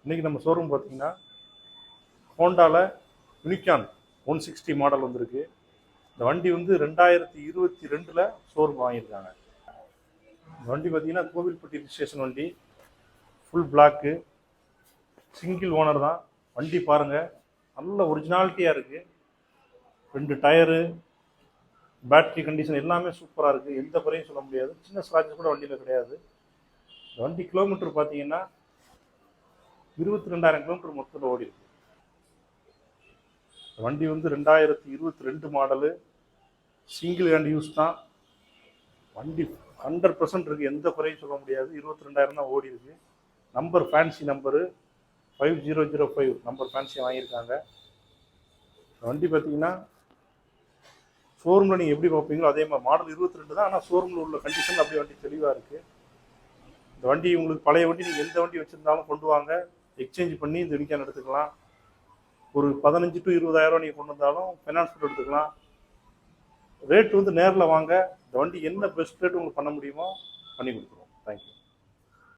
இன்றைக்கி நம்ம ஷோரூம் பார்த்தீங்கன்னா ஹோண்டாவில் யூனிகார்ன் 160 மாடல் வந்திருக்கு. இந்த வண்டி வந்து 2022 ஷோரூம் வாங்கியிருக்காங்க. இந்த வண்டி பார்த்தீங்கன்னா கோவில்பட்டி ரிஜிஸ்ட்ரேஷன் வண்டி, ஃபுல் பிளாக்கு, சிங்கிள் ஓனர் தான். வண்டி பாருங்கள், நல்ல ஒரிஜினாலிட்டியாக இருக்குது. 2 டயரு, பேட்டரி கண்டிஷன் எல்லாமே சூப்பராக இருக்குது. எந்த குறையும் சொல்ல முடியாது. சின்ன ஸ்க்ராட்ச் கூட வண்டியில் கிடையாது. இந்த வண்டி கிலோமீட்டர் பார்த்தீங்கன்னா 22,000 கிலோமீட்டர் மொத்தத்தில் ஓடி இருக்கு. வண்டி வந்து 2022 மாடலு, சிங்கிள் ஹேண்ட் யூஸ் தான். வண்டி 100% இருக்குது, எந்த குறையும் சொல்ல முடியாது. 22,000 தான் ஓடி இருக்கு. Number fancy number 5005 number fancy வாங்கியிருக்காங்க. வண்டி பார்த்தீங்கன்னா ஷோரூமில் நீங்கள் எப்படி பார்ப்பீங்களோ அதே மாதிரி மாடல் 22 தான். ஆனால் ஷோரூமில் உள்ள கண்டிஷன் அப்படியே வண்டி தெளிவாக இருக்குது. இந்த வண்டி உங்களுக்கு பழைய வண்டி நீங்கள் எந்த வண்டி வச்சுருந்தாலும் கொண்டு வாங்க, எக்ஸ்சேஞ்ச் பண்ணி இந்த யூனிகார்ன் எடுத்துக்கலாம். ஒரு 15 to 20,000 நீங்கள் கொண்டு வந்தாலும் ஃபைனான்ஸ் போட்டு எடுத்துக்கலாம். ரேட் வந்து நேரில் வாங்க. இந்த வண்டி என்ன பெஸ்ட் ரேட் உங்களுக்கு பண்ண முடியுமோ பண்ணி கொடுத்துருவோம். தேங்க்யூ.